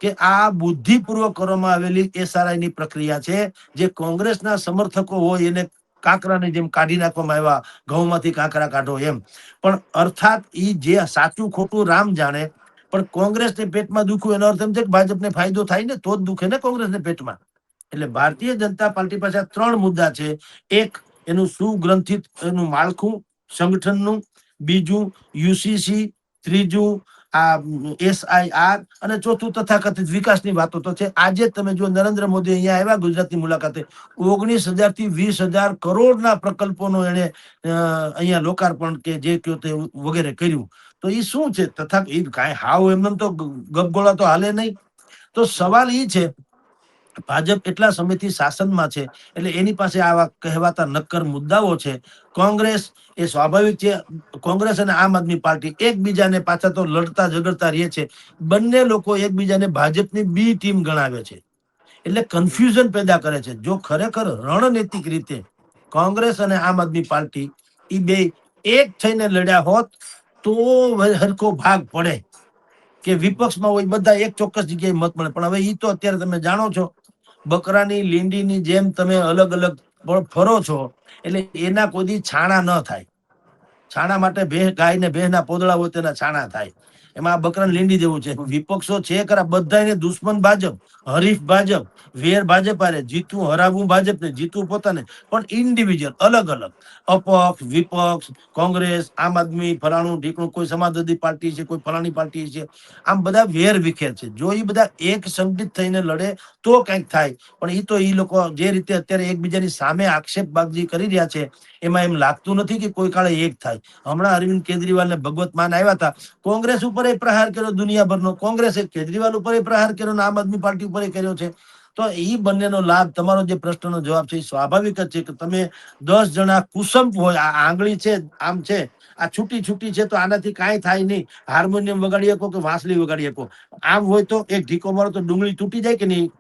કે આ બુદ્ધિપૂર્વક કરવામાં આવેલી SRI ની પ્રક્રિયા છે, જે કોંગ્રેસના સમર્થકો હોય એને કાંકરાની જેમ કાઢી નાખવામાં આવ્યા, ઘઉંમાંથી કાંકરા કાઢો એમ. પણ અર્થાત ઈ જે સાચું ખોટું રામ જાણે, પણ કોંગ્રેસને પેટમાં દુખ્યું એનો અર્થ એમ છે કે ભાજપને ફાયદો થાય ને તો જ દુખે ને કોંગ્રેસને પેટમાં. એટલે ભારતીય જનતા પાર્ટી પાસે 3 મુદ્દા છે. એક, એનું સુગ્રંથિત એનું માળખું સંગઠનનું. બીજું યુસીસી. ત્રીજું આ SIR. અને ચોથું તથાકથિત વિકાસની વાતો તો છે. આજે તમે જો નરેન્દ્ર મોદી અહીંયા આવ્યા ગુજરાતની મુલાકાતે, 19,000 થી 20,000 કરોડના પ્રકલ્પોનો એને અહીંયા લોકાર્પણ કે જે કયો તે વગેરે કર્યું. તો એ શું છે? તથા એ કાંઈ હાવ એમને તો ગપગોળા તો હાલે નહીં. તો સવાલ એ છે, ભાજપ એટલા સમયથી શાસનમાં છે એટલે એની પાસે આવા કહેવાતા નક્કર મુદ્દાઓ છે. કોંગ્રેસ, એ સ્વાભાવિક છે, કોંગ્રેસ અને આમ આદમી પાર્ટી એકબીજાને પાછા તો લડતા ઝઘડતા રહે છે. બંને લોકો એકબીજાને ભાજપની બી ટીમ ગણાવે છે, એટલે કન્ફ્યુઝન પેદા કરે છે. જો ખરેખર રણનૈતિક રીતે કોંગ્રેસ અને આમ આદમી પાર્ટી એ બે એક થઈને લડ્યા હોત તો હરખો ભાગ પડે કે વિપક્ષમાં હોય બધા એક ચોક્કસ જગ્યાએ મત મળે. પણ હવે એ તો અત્યારે તમે જાણો છો, બકરાની લીંડીની જેમ તમે અલગ અલગ ફરો છો, એટલે એના કોઈ છાણા ન થાય. છાણા માટે ગાય ને ભેંસના પોદળા હોય તેના છાણા થાય. એમાં આ બકરાની લીંડી જેવું છે. વિપક્ષો છે ખરા, બધાને દુશ્મન ભાજપ, હરીફ ભાજપ, વેર ભાજપ આરે, જીતવું હરાવવું ભાજપ ને, જીતવું પોતાને. પણ ઇન્ડિવિજ્યુઅલ અલગ અલગ, અપક્ષ, વિપક્ષ, કોંગ્રેસ, આમ આદમી, ફલાણું ઢીકણું, કોઈ સમાજવાદી પાર્ટી છે, કોઈ ફલાણી પાર્ટી છે, આમ બધા વેર વિખેર છે. જો એ બધા એક સંગઠિત થઈને લડે તો કંઈક થાય. પણ એ તો એ લોકો જે રીતે અત્યારે એકબીજાની સામે આક્ષેપબાજી કરી રહ્યા છે, એમાં એમ લાગતું નથી કે કોઈ કાળે એક થાય. હમણાં અરવિંદ કેજરીવાલ ને ભગવત માન આવ્યા હતા, કોંગ્રેસ ઉપર પ્રહાર કર્યો દુનિયાભરનો, કોંગ્રેસે કેજરીવાલ ઉપર પ્રહાર કર્યો, આમ આદમી પાર્ટી ઉપર કર્યો છે. તો એ બંનેનો લાભ, તમારો જે પ્રશ્નનો જવાબ છે એ સ્વાભાવિક જ છે કે તમે 10 જણા કુસંપ હોય, આ આંગળી છે આમ છે, આ છૂટી છૂટી છે તો આનાથી કાંઈ થાય નહીં. હાર્મોનિયમ વગાડી શકો કે વાંસળી વગાડી શકો. આમ હોય તો એક ઢીકો મારો તો ડુંગળી તૂટી જાય કે નહીં,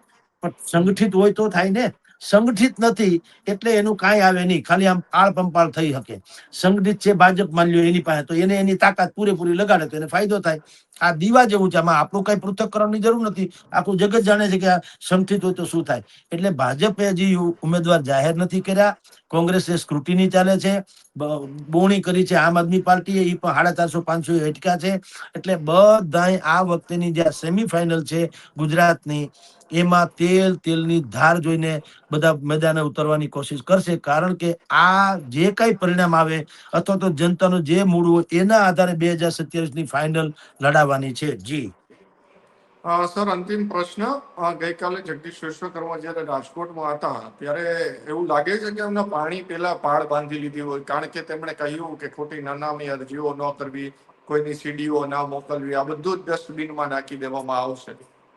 પણ સંગઠિત હોય તો થાય ને. સંગઠિત નથી એટલે એનું કાંઈ આવે નહીં, ખાલી આમ આળ પંપાળ થઈ શકે. સંગઠિત છે ભાજપ માન્યો એની પાસે, તો એને એની તાકાત પૂરેપૂરી લગાડે તો એને ફાયદો થાય. આ દીવા જેવું છે, આમાં આપણું કઈ પૃથ્થકરણની જરૂર નથી. આખું જગત જાણે છે કે આ સંગઠિત હોય તો શું થાય. એટલે ભાજપે હજી ઉમેદવાર જાહેર નથી કર્યા. કોંગ્રેસે સ્ક્રુટિની ચાલે છે, બોણી કરી છે આમ આદમી પાર્ટીએ, એ પણ 450-500 અટક્યા છે. એટલે બધાય આ વખતેની જે સેમીફાઈનલ છે ગુજરાતની, એમાં તેલની ધાર જોઈને બધા મેદાને ઉતરવાની કોશિશ કરશે. કારણ કે આ જે કઈ પરિણામ આવે અથવા તો જનતાનું જે મૂડ હોય એના આધારે 2027 ની ફાઇનલ લડાવવાની છે. જી સર, અંતિમ પ્રશ્ન. ગઈકાલે જગદીશ વિશ્વકર્મા જ્યારે રાજકોટમાં હતા ત્યારે એવું લાગે છે કે એમના પાણી પેલા પાળ બાંધી લીધી હોય, કારણ કે તેમણે કહ્યું કે ખોટી નાનામી અરજીઓ ન કરવી, કોઈની સીડીઓ ના મોકલવી, આ બધું જ ડસ્ટબિનમાં નાખી દેવામાં આવશે.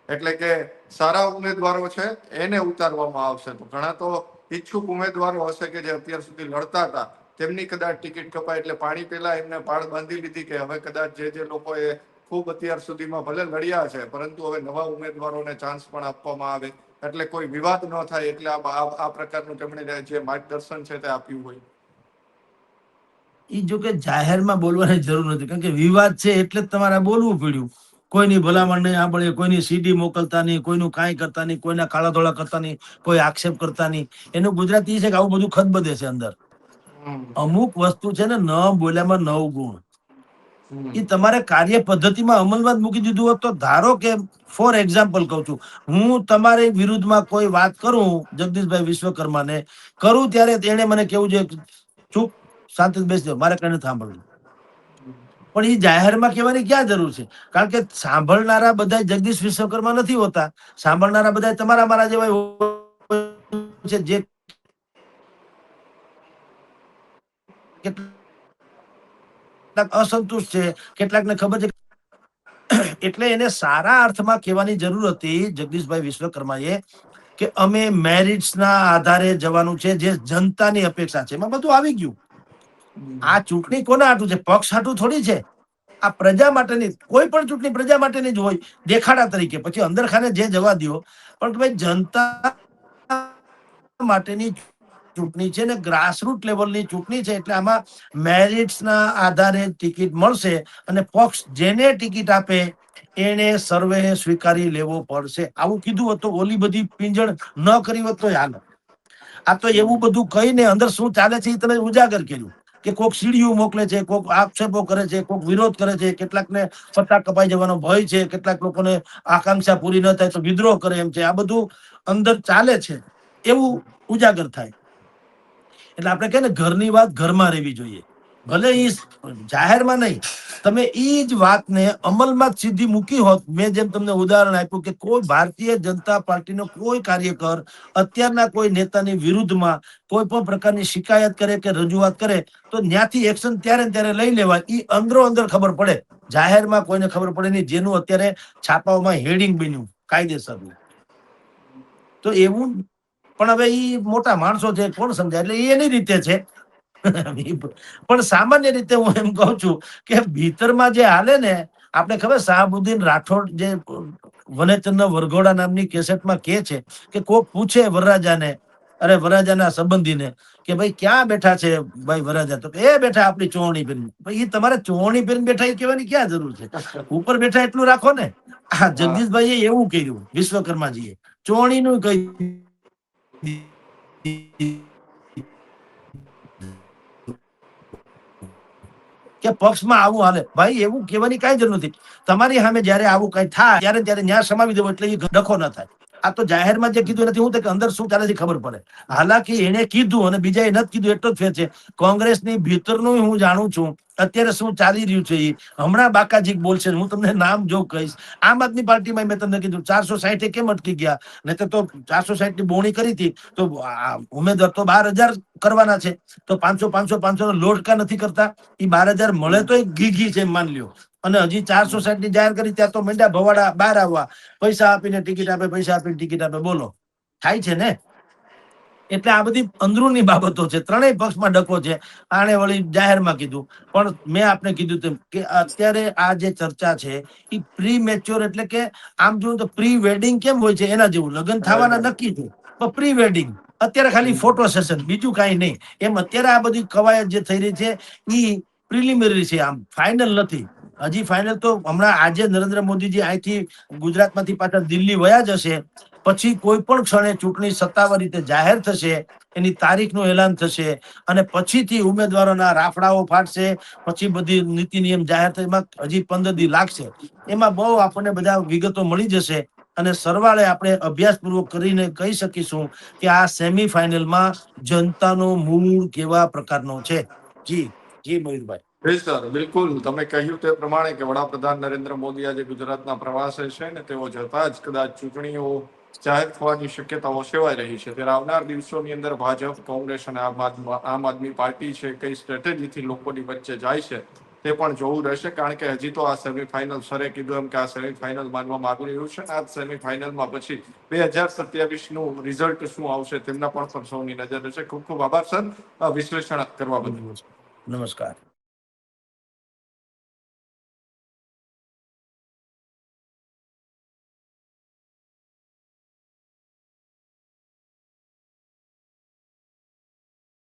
એટલે કે સારા ઉમેદવારો છે એને ઉતારવામાં આવશે. તો ઘણા તો ઈચ્છુક ઉમેદવારો હશે કે જે અત્યાર સુધી લડતા હતા, તેમની કદાચ ટિકિટ કપાય, એટલે પાણી પેલા એમને પાળ બાંધી લીધી કે હવે કદાચ જે લોકોએ ખૂબ અત્યાર સુધીમાં ભલે લડ્યા છે પરંતુ હવે નવા ઉમેદવારોને ચાન્સ પણ આપવામાં આવે, એટલે કોઈ વિવાદ ન થાય, એટલે આ પ્રકારનું તેમણે જે માર્ગદર્શન છે તે આપ્યું હોય. એ જો કે જાહેરમાં બોલવાની જરૂર નથી, કારણ કે વિવાદ છે એટલે જ તમારે બોલવું પડ્યું. કોઈની ભલામણ નહીં સાંભળે, કોઈની સીડી મોકલતા નહીં, કોઈનું કાંઈ કરતા નહીં, કોઈના કાળા ધોળા કરતા નહીં, કોઈ આક્ષેપ કરતા નહીં. એનું ગુજરાતી છે કે આવું બધું ખતબદે છે અંદર. અમુક વસ્તુ છે ને, ન બોલ્યામાં 9 ગુણ. એ તમારે કાર્ય પદ્ધતિમાં અમલમાં જ મૂકી દીધું હોત તો, ધારો કે ફોર એક્ઝામ્પલ કહું છું, હું તમારી વિરુદ્ધમાં કોઈ વાત કરું, જગદીશભાઈ વિશ્વકર્માને કરું, ત્યારે એને મને કેવું છે ચૂપ શાંતિ બેસી જાઓ, મારે કઈ નથી સાંભળવું. પણ એ જાહેરમાં કહેવાની ક્યાં જરૂર છે? કારણ કે સાંભળનારા બધા જગદીશ વિશ્વકર્મા નથી હોતા, સાંભળનારા બધા તમારા મારા જેવા છે જે કેટલાક અસંતુષ્ટ છે, કેટલાકને ખબર છે. એટલે એને સારા અર્થમાં કહેવાની જરૂર હતી જગદીશભાઈ વિશ્વકર્માએ કે અમે મેરિટ્સના આધારે જવાનું છે, જે જનતાની અપેક્ષા છે. એમાં બધું આવી ગયું. આ ચૂંટણી કોના હાટું છે? પક્ષ હાટું થોડી છે. આ પ્રજા માટેની, કોઈ પણ ચૂંટણી પ્રજા માટેની જ હોય, દેખાડા તરીકે. પછી અંદર ખાને જે જવા દો, પણ ભાઈ જનતા માટેની ચૂંટણી છે ને ગ્રાસરૂટ લેવલની ચૂંટણી છે. એટલે આમાં મેરિટ્સના આધારે ટિકિટ મળશે અને પક્ષ જેને ટિકિટ આપે એને સર્વે સ્વીકારી લેવો પડશે. આવું કીધું હતું. ઓલી બધી પીંજણ ન કરી હોત તો હાલ. આ તો એવું બધું કહીને અંદર શું ચાલે છે એ તમે ઉજાગર કર્યું કે કોક સીડીઓ મોકલે છે, કોક આક્ષેપો કરે છે, કોક વિરોધ કરે છે, કેટલાકને પત્તા કપાઈ જવાનો ભય છે, કેટલાક લોકોને આકાંક્ષા પૂરી ન થાય તો વિદ્રોહ કરે એમ છે. આ બધું અંદર ચાલે છે એવું ઉજાગર થાય. એટલે આપણે કહે ને, ઘરની વાત ઘરમાં રહેવી જોઈએ. ભલે એ જાહેરમાં નહીં, તમે એ જ વાતને અમલમાં જ સીધી મૂકી હોત. મેં જેમ તમને ઉદાહરણ આપ્યું કે કોઈ ભારતીય જનતા પાર્ટીનો કોઈ કાર્યકર અત્યારના કોઈ નેતાની વિરુદ્ધમાં કોઈ પણ પ્રકારની શિકાયત કરે કે રજૂઆત કરે તો ત્યાંથી એક્શન ત્યારે ને ત્યારે લઈ લેવાય. એ અંદરો અંદર ખબર પડે, જાહેરમાં કોઈને ખબર પડે નહીં. જેનું અત્યારે છાપાઓમાં હેડિંગ બન્યું કાયદેસરનું, તો એવું. પણ હવે એ મોટા માણસો છે, કોણ સમજાય? એટલે એની રીતે છે. પણ સામાન્ય રીતે હું એમ કહું છું કે ભીતરમાં જે હાલે ને, આપણે ખબર શાહબુદ્દીન રાઠોડ જે વનેચંદ વરઘોડા નામની કેસેટમાં કહે છે કે કોક પૂછે વરરાજાને, અરે વરરાજાના સંબંધીને, કે ભાઈ ક્યાં બેઠા છે ભાઈ વરરાજા? તો એ બેઠા આપણી ચોવણી પહેરીને. ભાઈ એ તમારે ચોવણી પહેરીને બેઠા એ કહેવાની ક્યાં જરૂર છે? ઉપર બેઠા એટલું રાખો ને. આ જગદીશભાઈએ એવું કર્યું, વિશ્વકર્માજીએ ચોવણીનું કહી કે પક્ષમાં આવું હાલે. ભાઈ એવું કહેવાની કઈ જરૂર નથી. તમારી સામે જયારે આવું કઈ થાય ત્યારે ત્યારે ન્યાય સમાવી દેવો, એટલે એ ડખો ન થાય. આ તો જાહેરમાં જે કીધું નથી, હું તો કે અંદર શું ચાલે છે ખબર પડે. હાલાકી એને કીધું અને બીજાએ નથી કીધું એટલો જ ફેર છે. કોંગ્રેસની ભીતરનું હું જાણું છું અત્યારે શું ચાલી રહ્યું છે. હમણાં બાકાજી બોલશે, હું તમને નામ જો કહીશ. આમ આદમી પાર્ટીમાં મેં તમને કીધું 460 કેમ અટકી ગયા? નહીં તો 460 ની બોણી કરી હતી તો ઉમેદવાર તો 12,000 કરવાના છે. તો 500 નો લોટ કા નથી કરતા? એ 12,000 મળે તો ઘી છે, માન લ્યો. અને હજી 460 ની જાહેર કરી ત્યાં તો મંડ્યા ભવાડા બહાર આવવા, પૈસા આપીને ટિકિટ આપે, પૈસા આપીને ટિકિટ આપે. બોલો, થાય છે ને? એટલે આ બધી અંદરૂની બાબતો છે. ત્રણેય પક્ષમાં ડકો છે. આણે વળી જાહેરમાં કીધું. પણ મેં આપને કીધું તેમ કે અત્યારે આ જે ચર્ચા છે એ પ્રી મેચ્યોર, એટલે કે આમ જોયું તો પ્રી વેડિંગ કેમ હોય છે એના જેવું. લગ્ન થવાના નક્કી છે પણ પ્રી વેડિંગ અત્યારે ખાલી ફોટો સેશન, બીજું કઈ નહીં. એમ અત્યારે આ બધી કવાયત જે થઈ રહી છે એ પ્રિલિમિનરી છે, આમ ફાઇનલ નથી. હજી ફાઇનલ તો હમણાં આજે નરેન્દ્ર મોદીજી અહીંથી ગુજરાતમાંથી પાછા દિલ્હી વયા જશે. પછી કોઈ પણ ક્ષણે ચૂંટણી સત્તાવાર રીતે જાહેર થશે, એની તારીખનું એલાન થશે અને પછીથી ઉમેદવારોના રાફડાઓ ફાટશે. પછી બધી નીતિ નિયમ જાહેર થવામાં હજી 15 દી લાગશે. એમાં બહુ આપણને બધા વિગતો મળી જશે અને સરવાળે આપણે અભ્યાસપૂર્વક કરીને કહી શકીશું કે આ સેમીફાઇનલમાં જનતાનો મૂડ કેવા પ્રકારનો છે. જી જી મયુરભાઈ. સર, બિલકુલ તમે કહ્યું તે પ્રમાણે કે વડાપ્રધાન નરેન્દ્ર મોદી આજે ગુજરાતના પ્રવાસે છે ને તેઓ જતા જ કદાચ ચૂંટણીઓ જાહેર થવાની શક્યતાઓ સેવાઈ રહી છે. ત્યારે આવનાર દિવસોની અંદર ભાજપ, કોંગ્રેસ અને આમ આદમી પાર્ટી છે કઈ સ્ટ્રેટેજીથી લોકોની વચ્ચે જાય છે તે પણ જોવું રહેશે. કારણ કે હજી તો આ સેમીફાઇનલ, સરે કીધું એમ કે આ સેમીફાઇનલ માનવામાં આવી રહ્યું છે. આ સેમીફાઇનલમાં પછી 2027 નું રિઝલ્ટ શું આવશે તેમના પણ સૌની નજર રહેશે. ખૂબ ખૂબ આભાર સર વિશ્લેષણ કરવા બદલ. નમસ્કાર.